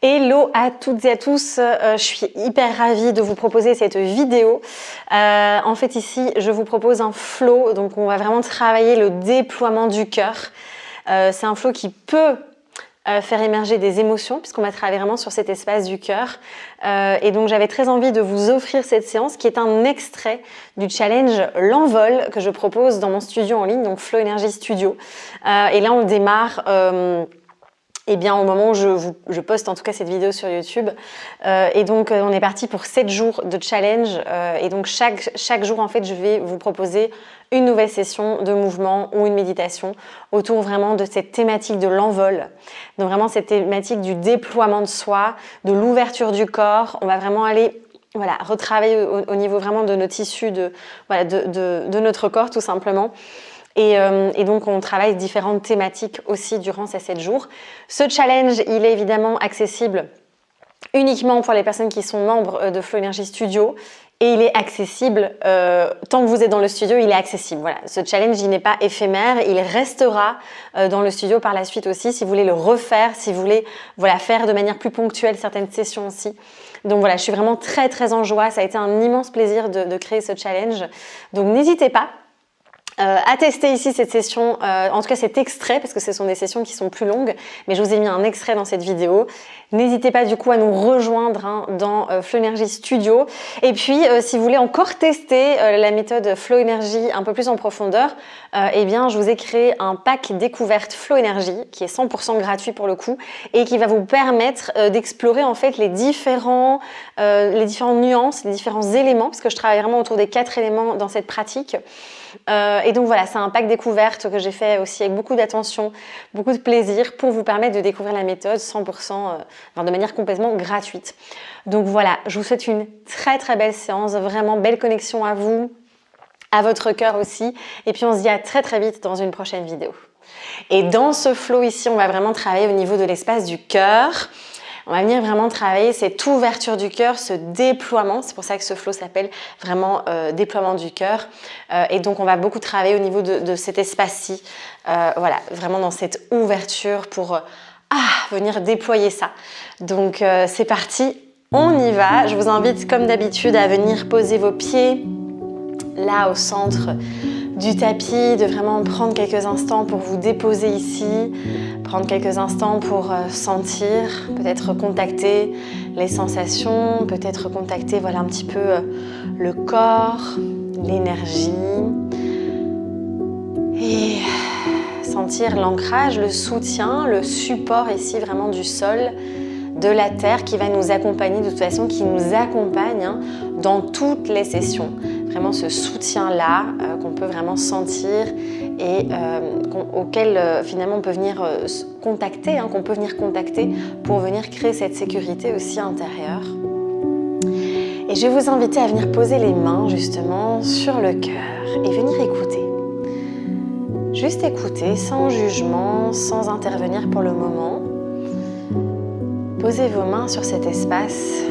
Hello à toutes et à tous, je suis hyper ravie de vous proposer cette vidéo. En fait ici je vous propose un flow, donc on va vraiment travailler le déploiement du cœur. C'est un flow qui peut faire émerger des émotions puisqu'on va travailler vraiment sur cet espace du cœur. Et donc j'avais très envie de vous offrir cette séance qui est un extrait du challenge L'Envol que je propose dans mon studio en ligne, donc Flow Energy Studio. Et là on démarre... Eh bien, au moment où je poste en tout cas cette vidéo sur YouTube. Et donc, on est parti pour 7 jours de challenge. Et donc, chaque jour, en fait, je vais vous proposer une nouvelle session de mouvement ou une méditation autour vraiment de cette thématique de l'envol. Donc, vraiment cette thématique du déploiement de soi, de l'ouverture du corps. On va vraiment aller... Voilà, retravailler au niveau vraiment de nos tissus, de notre corps tout simplement. Et donc, on travaille différentes thématiques aussi durant ces 7 jours. Ce challenge, il est évidemment accessible uniquement pour les personnes qui sont membres de Flow Energy Studio. Et il est accessible, tant que vous êtes dans le studio, il est accessible. Voilà, ce challenge, il n'est pas éphémère, il restera dans le studio par la suite aussi, si vous voulez le refaire, si vous voulez faire de manière plus ponctuelle certaines sessions aussi. Donc voilà, je suis vraiment très très en joie, ça a été un immense plaisir de créer ce challenge. Donc n'hésitez pas à tester ici cette session, en tout cas cet extrait, parce que ce sont des sessions qui sont plus longues, mais je vous ai mis un extrait dans cette vidéo. N'hésitez pas du coup à nous rejoindre dans Flow Energy Studio. Et puis, si vous voulez encore tester la méthode Flow Energy un peu plus en profondeur, eh bien, je vous ai créé un pack découverte Flow Energy qui est 100% gratuit pour le coup et qui va vous permettre d'explorer en fait les différentes nuances, les différents éléments, parce que je travaille vraiment autour des 4 éléments dans cette pratique. Et donc voilà, c'est un pack découverte que j'ai fait aussi avec beaucoup d'attention, beaucoup de plaisir pour vous permettre de découvrir la méthode 100%, de manière complètement gratuite. Donc voilà, je vous souhaite une très très belle séance, vraiment belle connexion à vous, à votre cœur aussi. Et puis on se dit à très très vite dans une prochaine vidéo. Et dans ce flow ici, on va vraiment travailler au niveau de l'espace du cœur. On va venir vraiment travailler cette ouverture du cœur, ce déploiement. C'est pour ça que ce flow s'appelle vraiment déploiement du cœur. Et donc, on va beaucoup travailler au niveau de cet espace-ci. Voilà, vraiment dans cette ouverture pour venir déployer ça. Donc, c'est parti, on y va. Je vous invite, comme d'habitude, à venir poser vos pieds là au centre du tapis, de vraiment prendre quelques instants pour vous déposer ici, prendre quelques instants pour sentir, peut-être contacter les sensations, peut-être contacter un petit peu le corps, l'énergie et sentir l'ancrage, le soutien, le support ici vraiment du sol, de la terre qui va nous accompagner de toute façon, qui nous accompagne dans toutes les sessions. Vraiment ce soutien-là qu'on peut vraiment sentir et auquel finalement on peut venir contacter, qu'on peut venir contacter pour venir créer cette sécurité aussi intérieure. Et je vais vous inviter à venir poser les mains justement sur le cœur et venir écouter. Juste écouter sans jugement, sans intervenir pour le moment. Posez vos mains sur cet espace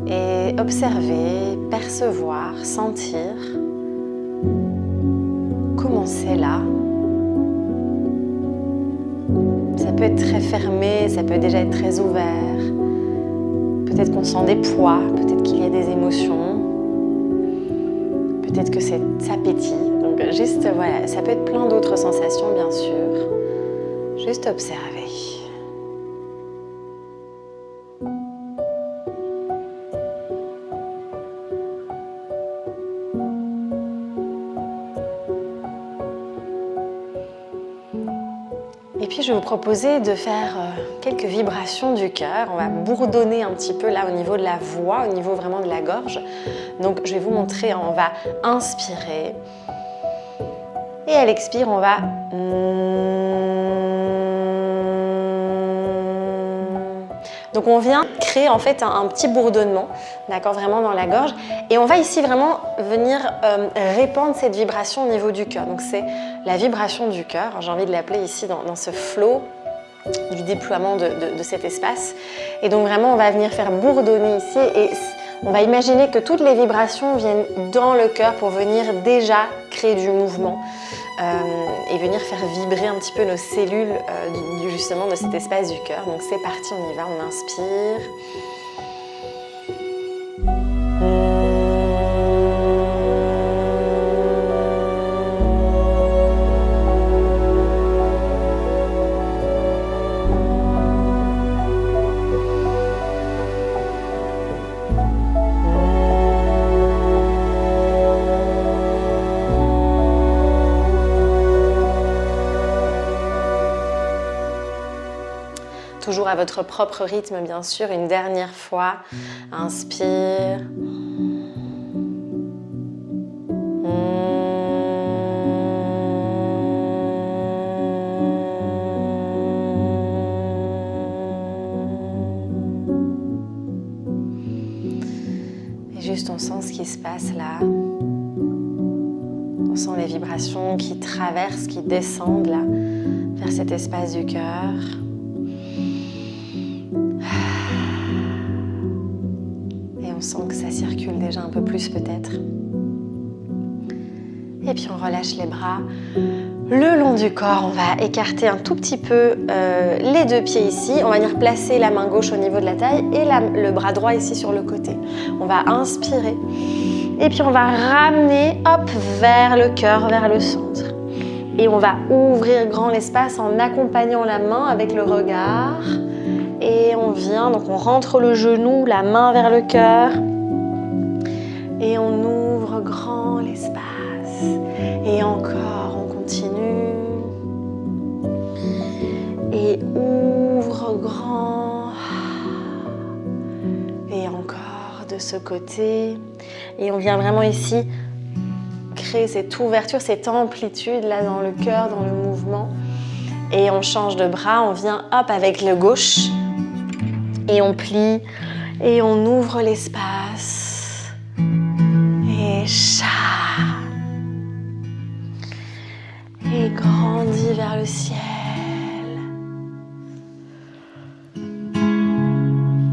et observez, percevoir, sentir comment c'est là. Ça peut être très fermé, ça peut déjà être très ouvert. Peut-être qu'on sent des poids, peut-être qu'il y a des émotions, peut-être que ça pétille. Donc juste voilà, ça peut être plein d'autres sensations bien sûr. Juste observer. Et puis je vais vous proposer de faire quelques vibrations du cœur. On va bourdonner un petit peu là au niveau de la voix, au niveau vraiment de la gorge. Donc je vais vous montrer, on va inspirer. Et à l'expire, on va... Donc on vient créer en fait un petit bourdonnement, d'accord, vraiment dans la gorge. Et on va ici vraiment venir répandre cette vibration au niveau du cœur. Donc c'est la vibration du cœur, j'ai envie de l'appeler ici dans ce flow du déploiement de cet espace. Et donc vraiment on va venir faire bourdonner ici et on va imaginer que toutes les vibrations viennent dans le cœur pour venir déjà créer du mouvement et venir faire vibrer un petit peu nos cellules justement de cet espace du cœur. Donc c'est parti, on y va, on inspire. Toujours à votre propre rythme, bien sûr. Une dernière fois. Inspire. Et juste, on sent ce qui se passe là. On sent les vibrations qui traversent, qui descendent là, vers cet espace du cœur. On sent que ça circule déjà un peu plus peut-être. Et puis on relâche les bras le long du corps. On va écarter un tout petit peu les deux pieds ici. On va venir placer la main gauche au niveau de la taille et le bras droit ici sur le côté. On va inspirer. Et puis on va ramener hop, vers le cœur, vers le centre. Et on va ouvrir grand l'espace en accompagnant la main avec le regard. Et on vient, donc on rentre le genou, la main vers le cœur. Et on ouvre grand l'espace. Et encore, on continue. Et ouvre grand. Et encore de ce côté. Et on vient vraiment ici créer cette ouverture, cette amplitude là dans le cœur, dans le mouvement. Et on change de bras, on vient hop avec le gauche. Et on plie et on ouvre l'espace. Et chat. Et grandit vers le ciel.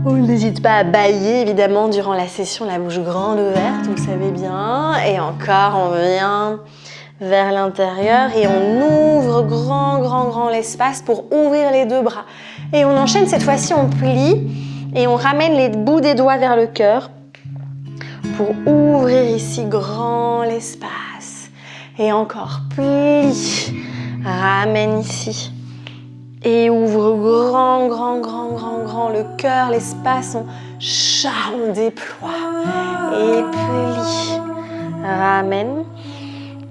On n'hésite pas à bâiller évidemment durant la session, la bouche grande ouverte, vous savez bien. Et encore, on vient vers l'intérieur et on ouvre grand l'espace pour ouvrir les deux bras. Et on enchaîne, cette fois-ci on plie et on ramène les bouts des doigts vers le cœur pour ouvrir ici grand l'espace. Et encore, plie, ramène ici et ouvre grand le cœur, l'espace, on déploie et plie, ramène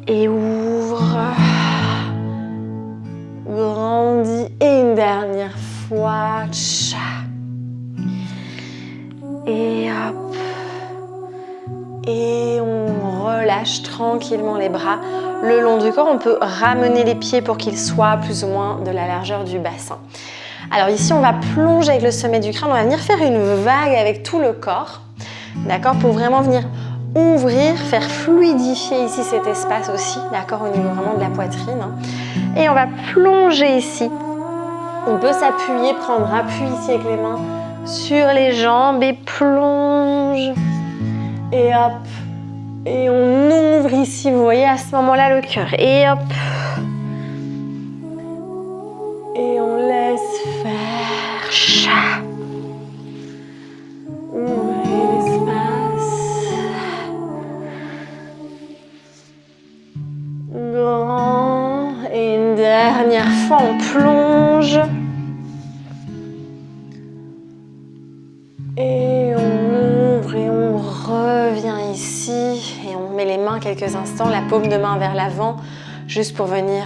et ouvre, grandit et une dernière fois, tcha. Et hop, et on relâche tranquillement les bras le long du corps. On peut ramener les pieds pour qu'ils soient plus ou moins de la largeur du bassin. Alors ici, on va plonger avec le sommet du crâne. On va venir faire une vague avec tout le corps, d'accord, pour vraiment venir ouvrir, faire fluidifier ici cet espace aussi, d'accord, au niveau vraiment de la poitrine. Et on va plonger ici. On peut s'appuyer, prendre appui ici avec les mains sur les jambes et plonge. Et hop. Et on ouvre ici, vous voyez, à ce moment-là, le cœur. Et hop. Et on laisse faire. Chat. Ouvrez l'espace. Grand. Et une dernière fois, on plonge. Et on ouvre et on revient ici. Et on met les mains quelques instants, la paume de main vers l'avant, juste pour venir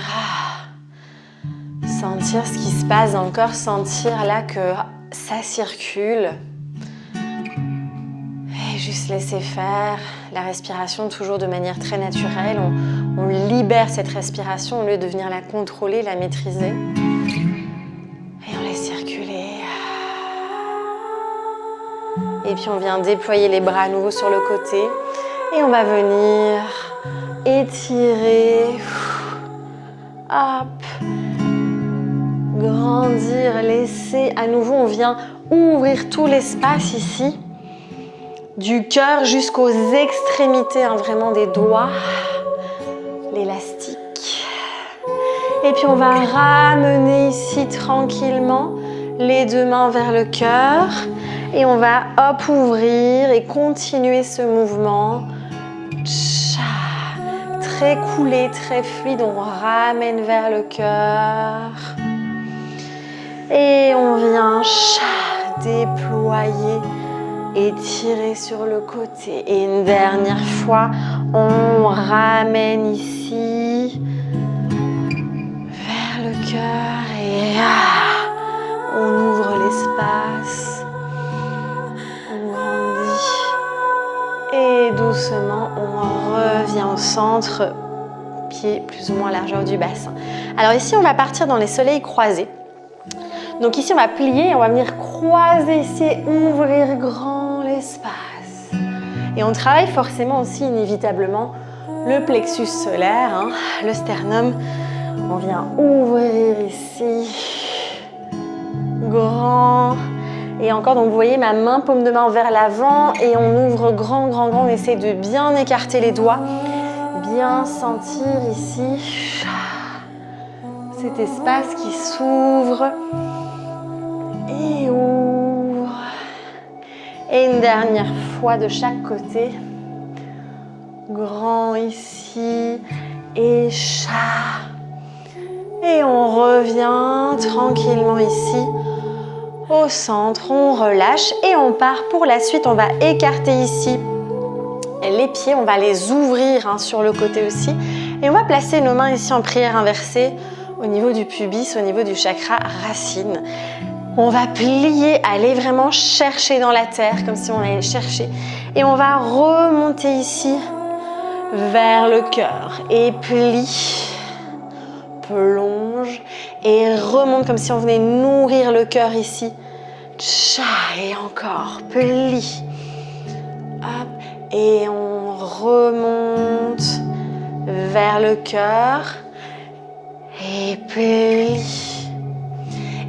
sentir ce qui se passe dans le corps, sentir là que ça circule. Et juste laisser faire la respiration toujours de manière très naturelle. On libère cette respiration au lieu de venir la contrôler, la maîtriser. Et on laisse circuler. Et puis on vient déployer les bras à nouveau sur le côté. Et on va venir étirer. Hop. Grandir, laisser. À nouveau, on vient ouvrir tout l'espace ici. Du cœur jusqu'aux extrémités, vraiment des doigts. L'élastique. Et puis on va ramener ici tranquillement les deux mains vers le cœur. Et on va hop ouvrir et continuer ce mouvement. Très coulé, très fluide. On ramène vers le cœur. Et on vient déployer et tirer sur le côté. Et une dernière fois, on ramène ici vers le cœur et on ouvre l'espace. On grandit. Et doucement, on revient au centre, pied plus ou moins largeur du bassin. Alors ici, on va partir dans les soleils croisés. Donc ici, on va plier et on va venir croiser ici et ouvrir grand l'espace. Et on travaille forcément aussi inévitablement le plexus solaire, le sternum. On vient ouvrir ici, grand. Et encore, donc vous voyez ma main, paume de main vers l'avant et on ouvre grand, grand, grand. On essaie de bien écarter les doigts, bien sentir ici cet espace qui s'ouvre. Et ouvre. Et une dernière fois de chaque côté. Grand ici et chat. Et on revient tranquillement ici au centre. On relâche et on part pour la suite. On va écarter ici les pieds. On va les ouvrir sur le côté aussi. Et on va placer nos mains ici en prière inversée au niveau du pubis, au niveau du chakra racine. On va plier, aller vraiment chercher dans la terre, comme si on allait chercher. Et on va remonter ici vers le cœur. Et plie, plonge et remonte comme si on venait nourrir le cœur ici. Et encore, plie. Hop, et on remonte vers le cœur. Et plie.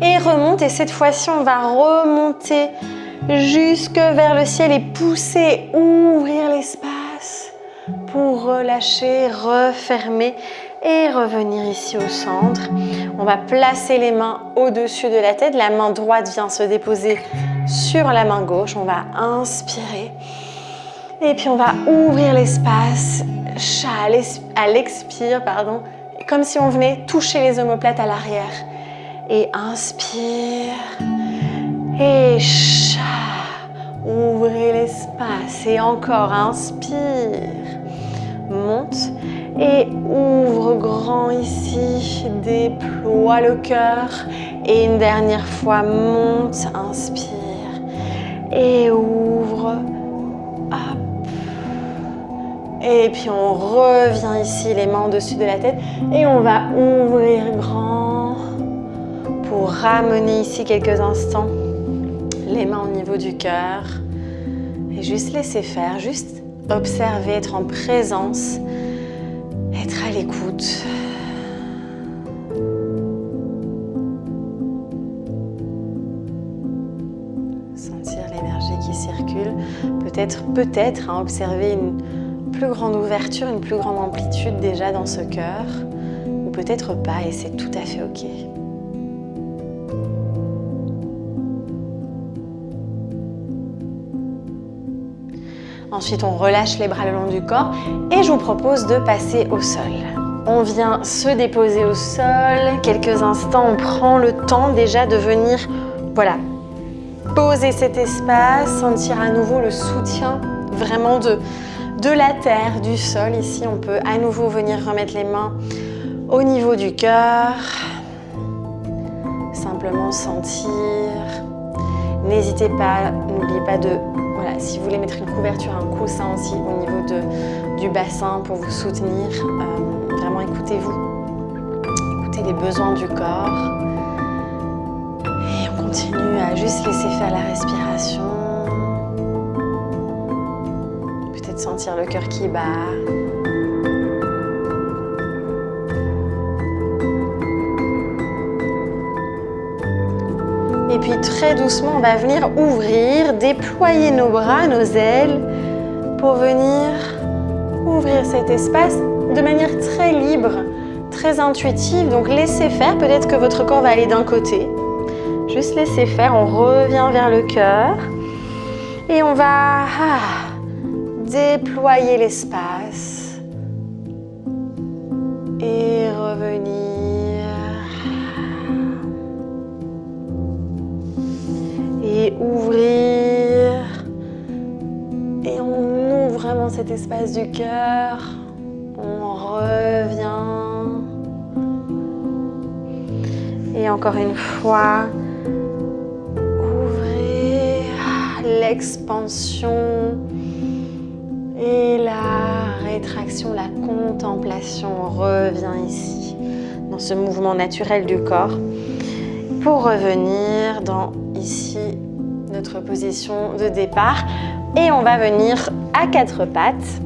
Et remonte, et cette fois-ci, on va remonter jusque vers le ciel et pousser, ouvrir l'espace pour relâcher, refermer et revenir ici au centre. On va placer les mains au-dessus de la tête. La main droite vient se déposer sur la main gauche. On va inspirer et puis on va ouvrir l'espace à l'expire, comme si on venait toucher les omoplates à l'arrière. Et inspire et ouvrez l'espace et encore inspire, monte et ouvre grand ici, déploie le cœur et une dernière fois monte, inspire et ouvre, hop. Et puis on revient ici les mains au-dessus de la tête et on va ouvrir grand. Pour ramener ici quelques instants les mains au niveau du cœur et juste laisser faire, juste observer, être en présence, être à l'écoute. Sentir l'énergie qui circule, peut-être observer une plus grande ouverture, une plus grande amplitude déjà dans ce cœur, ou peut-être pas et c'est tout à fait ok. Ensuite, on relâche les bras le long du corps et je vous propose de passer au sol. On vient se déposer au sol. Quelques instants, on prend le temps déjà de venir, poser cet espace, sentir à nouveau le soutien vraiment de la terre, du sol. Ici, on peut à nouveau venir remettre les mains au niveau du cœur. Simplement sentir. N'hésitez pas, n'oubliez pas de... si vous voulez mettre une couverture, un coussin aussi au niveau du bassin pour vous soutenir, vraiment écoutez-vous, écoutez les besoins du corps et on continue à juste laisser faire la respiration, peut-être sentir le cœur qui bat. Et puis très doucement, on va venir ouvrir, déployer nos bras, nos ailes pour venir ouvrir cet espace de manière très libre, très intuitive, donc laissez faire. Peut-être que votre corps va aller d'un côté. Juste laissez faire, on revient vers le cœur. Et on va déployer l'espace. Et revenir. Et ouvrir. Et on ouvre vraiment cet espace du cœur. On revient. Et encore une fois, ouvrez l'expansion et la rétraction, la contemplation. On revient ici, dans ce mouvement naturel du corps, pour revenir dans ici notre position de départ. Et on va venir à quatre pattes.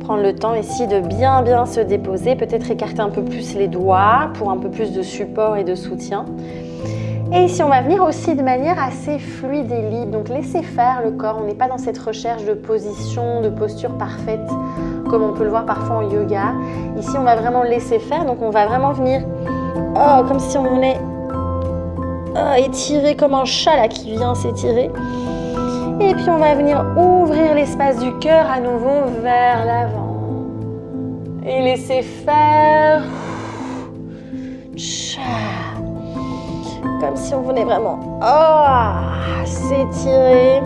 Prendre le temps ici de bien se déposer, peut-être écarter un peu plus les doigts pour un peu plus de support et de soutien. Et ici, on va venir aussi de manière assez fluide et libre. Donc, laissez faire le corps. On n'est pas dans cette recherche de position, de posture parfaite, comme on peut le voir parfois en yoga. Ici, on va vraiment laisser faire. Donc, on va vraiment venir comme si on venait étirer comme un chat là qui vient s'étirer. Et puis, on va venir ouvrir l'espace du cœur à nouveau vers l'avant. Et laisser faire. Comme si on venait vraiment s'étirer.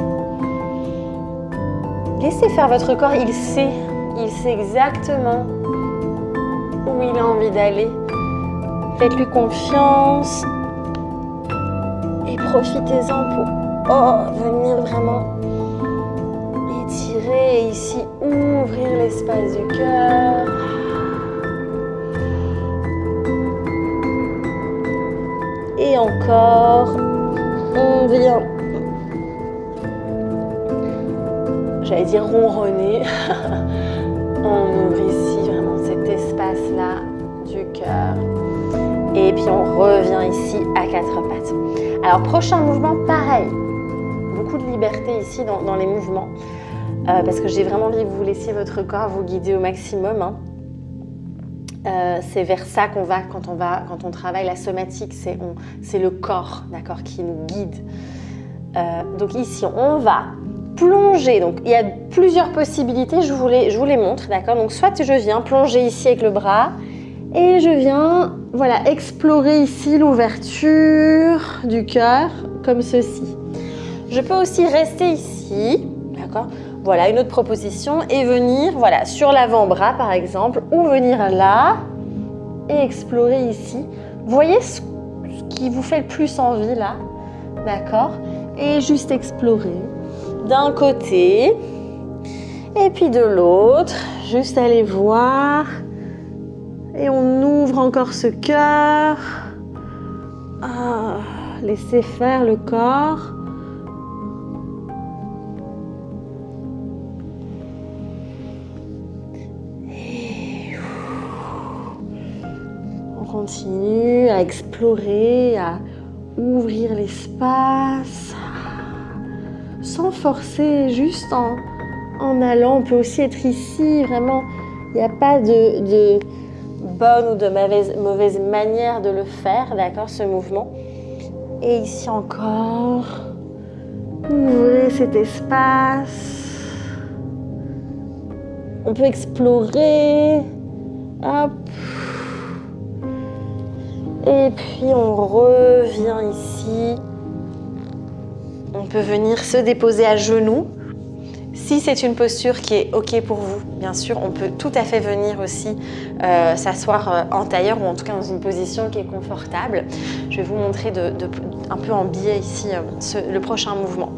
Laissez faire votre corps, il sait exactement où il a envie d'aller. Faites-lui confiance et profitez-en pour venir vraiment étirer et ici ouvrir l'espace du cœur. Et encore, on vient, j'allais dire ronronner, on ouvre ici vraiment cet espace-là du cœur. Et puis on revient ici à quatre pattes. Alors prochain mouvement, pareil, beaucoup de liberté ici dans les mouvements, parce que j'ai vraiment envie que vous laissiez votre corps vous guider au maximum. C'est vers ça qu'on va quand on travaille la somatique, c'est le corps, d'accord, qui nous guide. Donc ici, on va plonger. Donc il y a plusieurs possibilités, je vous les montre, d'accord. Donc soit je viens plonger ici avec le bras et je viens, explorer ici l'ouverture du cœur comme ceci. Je peux aussi rester ici, d'accord. Voilà, une autre proposition, et venir sur l'avant-bras par exemple, ou venir là et explorer ici. Vous voyez ce qui vous fait le plus envie là, d'accord? Et juste explorer d'un côté et puis de l'autre, juste aller voir. Et on ouvre encore ce cœur. Laissez faire le corps. Continue à explorer, à ouvrir l'espace sans forcer, juste en allant. On peut aussi être ici, vraiment, il n'y a pas de bonne ou de mauvaise manière de le faire, d'accord, ce mouvement. Et ici encore, ouvrez cet espace. On peut explorer, hop. Et puis on revient ici. On peut venir se déposer à genoux. Si c'est une posture qui est OK pour vous, bien sûr, on peut tout à fait venir aussi s'asseoir en tailleur ou en tout cas dans une position qui est confortable. Je vais vous montrer un peu en biais ici le prochain mouvement.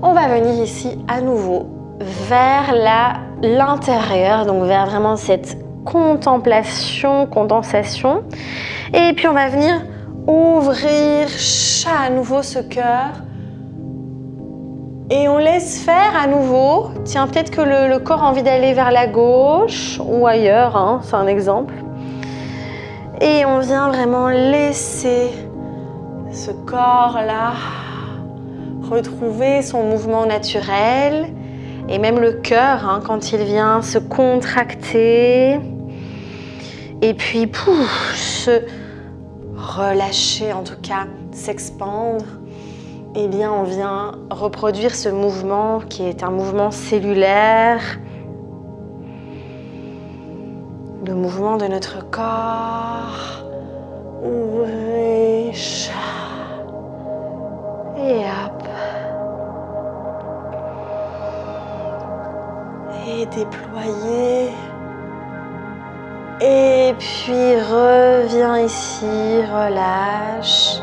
On va venir ici à nouveau vers l'intérieur, donc vers vraiment cette contemplation, condensation. Et puis on va venir ouvrir à nouveau ce cœur. Et on laisse faire à nouveau. Tiens, peut-être que le corps a envie d'aller vers la gauche ou ailleurs, c'est un exemple. Et on vient vraiment laisser ce corps-là retrouver son mouvement naturel. Et même le cœur, quand il vient se contracter. Et puis, pouf, se relâcher, en tout cas, s'expandre. Eh bien, on vient reproduire ce mouvement qui est un mouvement cellulaire. Le mouvement de notre corps. Ouvrez, chat. Et hop. Et déployez. Et puis reviens ici, relâche.